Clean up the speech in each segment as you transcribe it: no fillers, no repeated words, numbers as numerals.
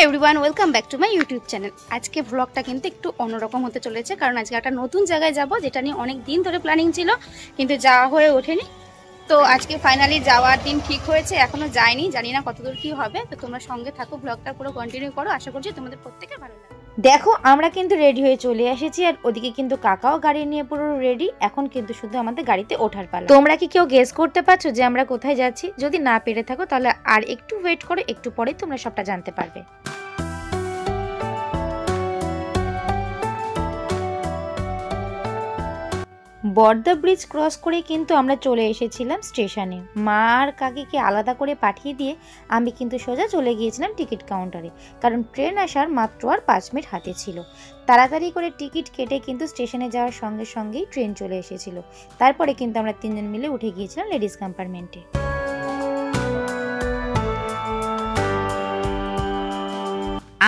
Everyone, welcome back to my YouTube channel. আজকে ব্লগটা কিন্তু একটু অন্যরকম হতে চলেছে, কারণ আজকে একটা নতুন জায়গায় যাব, যেটা নিয়ে অনেক দিন ধরে প্ল্যানিং ছিল কিন্তু যাওয়া হয়ে ওঠেনি। তো আজকে ফাইনালি যাওয়ার দিন ঠিক হয়েছে, এখনো যাইনি, জানি না কতদূর কি হবে। তো তোমরা সঙ্গে থাকো, ব্লগটা পুরো কন্টিনিউ করো, আশা করছি তোমাদের প্রত্যেকের ভালো লাগবে। দেখো, আমরা কিন্তু রেডি হয়ে চলে এসেছি, আর ওদিকে কিন্তু কাকাও গাড়ি নিয়ে পুরো রেডি। এখন কিন্তু শুধু আমাদের গাড়িতে ওঠার পালা। তোমরা কি কেউ গেস করতে পারছো যে আমরা কোথায় যাচ্ছি? যদি না পেরে থাকো তাহলে আর একটু ওয়েট করো, একটু পরে তোমরা সবটা জানতে পারবে। বর্দা ব্রিজ ক্রস করে কিন্তু আমরা চলে এসেছিলাম স্টেশনে। মা আর কাকিকে আলাদা করে পাঠিয়ে দিয়ে আমি কিন্তু সোজা চলে গিয়েছিলাম টিকিট কাউন্টারে, কারণ ট্রেন আসার মাত্র আর 5 মিনিট হাতে ছিল। তাড়াতাড়ি করে টিকিট কেটে কিন্তু স্টেশনে যাওয়ার সঙ্গে সঙ্গেই ট্রেন চলে এসেছিল। তারপরে কিন্তু আমরা 3 জন মিলে উঠে গিয়েছিলাম লেডিস কম্পার্টমেন্টে।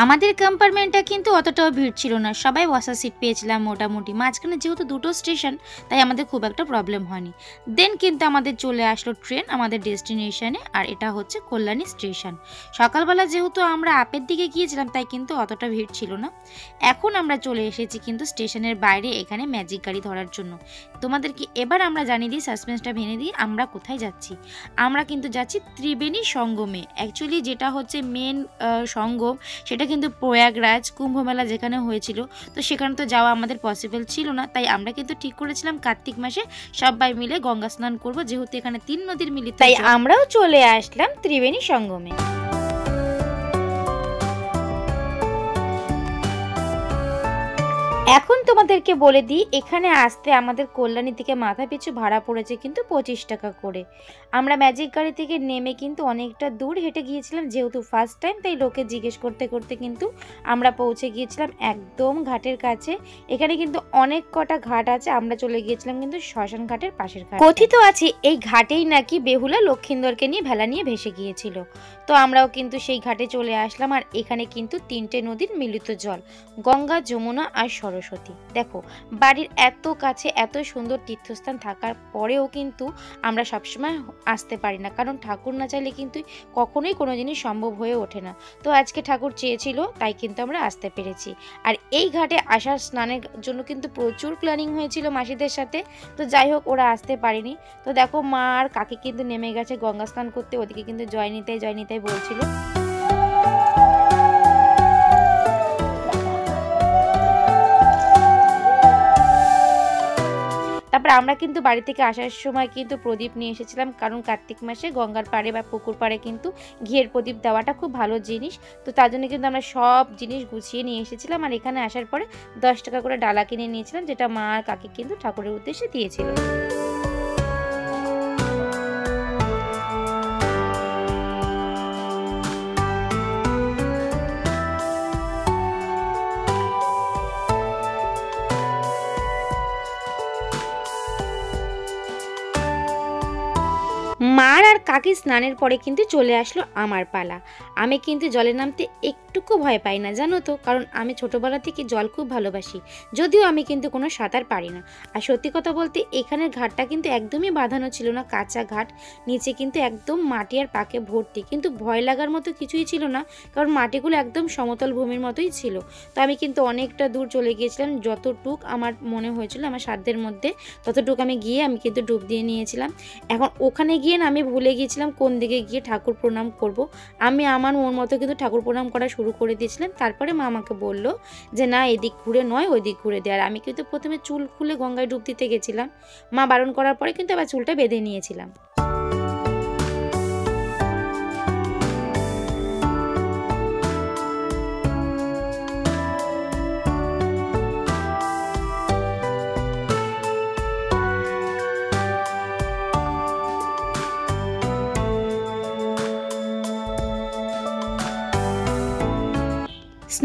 আমাদের কম্পার্টমেন্টটা কিন্তু অতটাও ভিড় ছিল না, সবাই বসার সিট পেয়েছিলাম মোটামুটি। মাঝখানে যেহেতু দুটো স্টেশন, তাই আমাদের খুব একটা প্রবলেম হয়নি। দেন কিন্তু আমাদের চলে আসলো ট্রেন আমাদের ডেস্টিনেশনে, আর এটা হচ্ছে কল্যাণী স্টেশন। সকালবেলা যেহেতু আমরা আপের দিকে গিয়েছিলাম, তাই কিন্তু অতটা ভিড় ছিল না। এখন আমরা চলে এসেছি কিন্তু স্টেশনের বাইরে, এখানে ম্যাজিক গাড়ি ধরার জন্য। তোমাদেরকে এবার আমরা জানিয়ে দিই, সাসপেন্সটা ভেঙে দিই, আমরা কোথায় যাচ্ছি। আমরা কিন্তু যাচ্ছি ত্রিবেণী সঙ্গমে। অ্যাকচুয়ালি যেটা হচ্ছে মেন সঙ্গম, সেটা কিন্তু প্রয়াগরাজ কুম্ভ মেলা যেখানে হয়েছিল, তো সেখানে তো যাওয়া আমাদের পসিবল ছিল না। তাই আমরা কিন্তু ঠিক করেছিলাম কার্তিক মাসে সবাই মিলে গঙ্গা স্নান করবো, যেহেতু এখানে 3 নদীর মিলিত, তাই আমরাও চলে আসলাম ত্রিবেণী সঙ্গমে। এখন তোমাদেরকে বলে দিই, এখানে আসতে আমাদের কল্যাণী থেকে মাথা পিছু ভাড়া পড়েছে কিন্তু 25 টাকা করে। আমরা ম্যাজিক গাড়ি থেকে নেমে কিন্তু অনেকটা দূর হেঁটে গিয়েছিলাম, যেহেতু ফার্স্ট টাইম, তাই লোকে জিজ্ঞেস করতে করতে কিন্তু আমরা পৌঁছে গিয়েছিলাম একদম ঘাটের কাছে। এখানে কিন্তু অনেক কটা ঘাট আছে, আমরা চলে গিয়েছিলাম কিন্তু শ্মশান ঘাটের পাশের ঘাট। কথিত আছে এই ঘাটেই নাকি বেহুলা লক্ষিন্দরকে নিয়ে ভেলা নিয়ে ভেসে গিয়েছিল। তো আমরাও কিন্তু সেই ঘাটে চলে আসলাম, আর এখানে কিন্তু 3টে নদীর মিলিত জল, গঙ্গা, যমুনা আর সরস্বতী। দেখো, বাড়ির এত কাছে এত সুন্দর তীর্থস্থান থাকার পরেও কিন্তু আমরা সবসময় আসতে পারি না, কারণ ঠাকুর না চাইলে কিন্তু কখনোই কোনো জিনিস সম্ভব হয়ে ওঠে না। তো আজকে ঠাকুর চেয়েছিল, তাই কিন্তু আমরা আসতে পেরেছি। আর এই ঘাটে আসার স্নানের জন্য কিন্তু প্রচুর প্ল্যানিং হয়েছিল মাসিদের সাথে, তো যাই হোক ওরা আসতে পারেনি। তো দেখো, মা আর কাকি কিন্তু নেমে গেছে গঙ্গা স্নান করতে, ওদিকে কিন্তু জয় নিতাই বলছিল। তারপর আমরা কিন্তু বাড়ি থেকে আসার সময় কিন্তু প্রদীপ নিয়ে এসেছিলাম, কারণ কার্তিক মাসে গঙ্গার পাড়ে বা পুকুর পাড়ে কিন্তু ঘিয়ের প্রদীপ দেওয়াটা খুব ভালো জিনিস। তো তার জন্য কিন্তু আমরা সব জিনিস গুছিয়ে নিয়ে এসেছিলাম, আর এখানে আসার পরে 10 টাকা করে ডালা কিনে নিয়েছিলাম, যেটা মা আর কাকি কিন্তু ঠাকুরের উদ্দেশ্যে দিয়েছিল। মার আর কাকির স্নানের পরে কিন্তু চলে আসলো আমার পালা। আমি কিন্তু জলে নামতে একটুকু ভয় পাই না, জানো তো, কারণ আমি ছোটবেলা থেকে জল খুব ভালোবাসি, যদিও আমি কিন্তু কোনো সাঁতার পারি না। আর সত্যি কথা বলতে, এখানের ঘাটটা কিন্তু একদমই বাঁধানো ছিল না, কাঁচা ঘাট, নিচে কিন্তু একদম মাটি আর পাকে ভর্তি, কিন্তু ভয় লাগার মতো কিছুই ছিল না, কারণ মাটিগুলো একদম সমতল ভূমির মতোই ছিল। তো আমি কিন্তু অনেকটা দূর চলে গিয়েছিলাম, যতটুক আমার মনে হয়েছিল আমার সাধ্যের মধ্যে ততটুক আমি গিয়ে আমি কিন্তু ডুব দিয়ে নিয়েছিলাম। এখন ওখানে গিয়ে আমি ভুলে গিয়েছিলাম কোন দিকে গিয়ে ঠাকুর প্রণাম করব। আমি আমার মন মতো কিন্তু ঠাকুর প্রণাম করা শুরু করে দিয়েছিলাম। তারপরে মা আমাকে বলল যে না, এদিক ঘুরে নয় ওই দিক ঘুরে দে। আর আমি কিন্তু প্রথমে চুল খুলে গঙ্গায় ডুব দিতে গেছিলাম, মা বারণ করার পরে কিন্তু আবার চুলটা বেঁধে নিয়েছিলাম।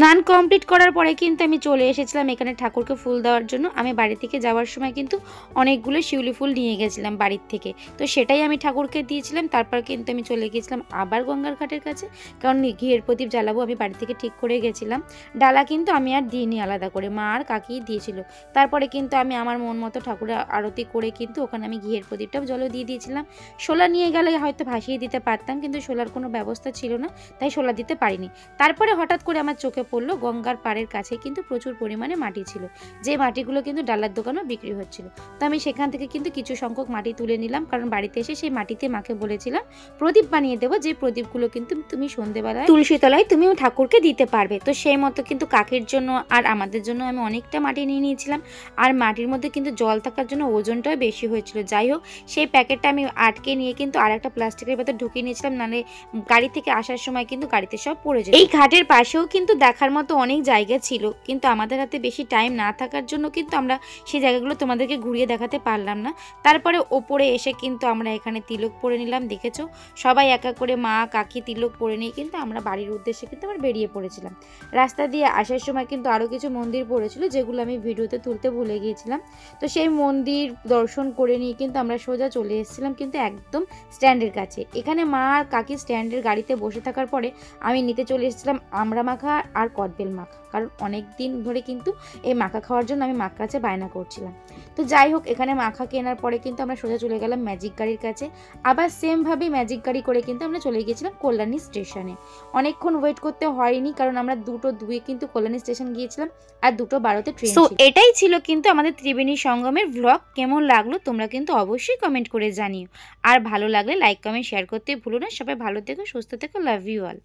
স্নান কমপ্লিট করার পরে কিন্তু আমি চলে এসেছিলাম এখানে ঠাকুরকে ফুল দেওয়ার জন্য। আমি বাড়ি থেকে যাওয়ার সময় কিন্তু অনেকগুলো শিউলি ফুল নিয়ে গেছিলাম বাড়ির থেকে, তো সেটাই আমি ঠাকুরকে দিয়েছিলাম। তারপর কিন্তু আমি চলে গিয়েছিলাম আবার গঙ্গার ঘাটের কাছে, কারণ ঘিয়ের প্রদীপ জ্বালাবো আমি বাড়ি থেকে ঠিক করে গেছিলাম। ডালা কিন্তু আমি আর দিইনি আলাদা করে, মা আর কাকি দিয়েছিল। তারপরে কিন্তু আমি আমার মন মতো ঠাকুরের আরতি করে কিন্তু ওখানে আমি ঘিয়ের প্রদীপটাও জলও দিয়ে দিয়েছিলাম। শোলা নিয়ে গেলে হয়তো ভাসিয়ে দিতে পারতাম, কিন্তু শোলার কোনো ব্যবস্থা ছিল না, তাই শোলা দিতে পারিনি। তারপরে হঠাৎ করে আমার চোখে পড়লো গঙ্গার পাড়ের কাছে কিন্তু প্রচুর পরিমাণে মাটি ছিল, যে মাটিগুলো কিন্তু ডালার দোকানেও বিক্রি হচ্ছিল। তো আমি সেখান থেকে কিন্তু কিছু সংখ্যক মাটি তুলে নিলাম, কারণ বাড়িতে এসে সেই মাটিতে মাকে বলেছিলাম প্রদীপ বানিয়ে দেবো, যে প্রদীপগুলো কিন্তু তুমি সন্ধ্যেবেলায় তুলসী তলায় তুমিও ঠাকুরকে দিতে পারবে। তো সেই মতো কিন্তু কাকির জন্য আর আমাদের জন্য আমি অনেকটা মাটি নিয়ে নিয়েছিলাম। আর মাটির মধ্যে কিন্তু জল থাকার জন্য ওজনটাও বেশি হয়েছিল। যাই হোক, সেই প্যাকেটটা আমি আটকে নিয়ে কিন্তু আর একটা প্লাস্টিকের ভেতর ঢুকিয়ে নিয়েছিলাম, নাহলে গাড়ি থেকে আসার সময় কিন্তু গাড়িতে সব পড়ে যায়। এই ঘাটের পাশেও কিন্তু দেখার মতো অনেক জায়গা ছিল, কিন্তু আমাদের হাতে বেশি টাইম না থাকার জন্য কিন্তু আমরা সেই জায়গাগুলো তোমাদেরকে ঘুরিয়ে দেখাতে পারলাম না। তারপরে ওপরে এসে কিন্তু আমরা এখানে তিলক পরে নিলাম, দেখেছো সবাই একা করে মা কাকি তিলক পরে নিয়ে কিন্তু আমরা বাড়ির উদ্দেশ্যে কিন্তু আমরা বেরিয়ে পড়েছিলাম। রাস্তা দিয়ে আসার সময় কিন্তু আরও কিছু মন্দির পড়েছিল, যেগুলো আমি ভিডিওতে তুলতে ভুলে গিয়েছিলাম। তো সেই মন্দির দর্শন করে নিয়ে কিন্তু আমরা সোজা চলে এসেছিলাম কিন্তু একদম স্ট্যান্ডের কাছে। এখানে মা আর কাকি স্ট্যান্ডের গাড়িতে বসে থাকার পরে আমি নিতে চলে এসেছিলাম আমড়া মাখা আর কদবেল মাখা, কারণ অনেক দিন ধরে কিন্তু এই মাখা খাওয়ার জন্য আমি মার কাছে বায়না করছিলাম। তো যাই হোক, এখানে মাখা কেনার পরে কিন্তু আমরা সোজা চলে গেলাম ম্যাজিক গাড়ির কাছে। আবার সেমভাবে ম্যাজিক গাড়ি করে কিন্তু আমরা চলে গিয়েছিলাম কল্যাণী স্টেশনে। অনেকক্ষণ ওয়েট করতে হয়নি, কারণ আমরা 2:02 কিন্তু কল্যাণী স্টেশন গিয়েছিলাম আর 2:12 ট্রেন। সো এটাই ছিল কিন্তু আমাদের ত্রিবেণী সঙ্গমের ভ্লগ। কেমন লাগলো তোমরা কিন্তু অবশ্যই কমেন্ট করে জানিও, আর ভালো লাগলে লাইক কমেন্ট শেয়ার করতে ভুলো না। সবাই ভালো থেকো, সুস্থ থেকো, লাভ ইউ অল।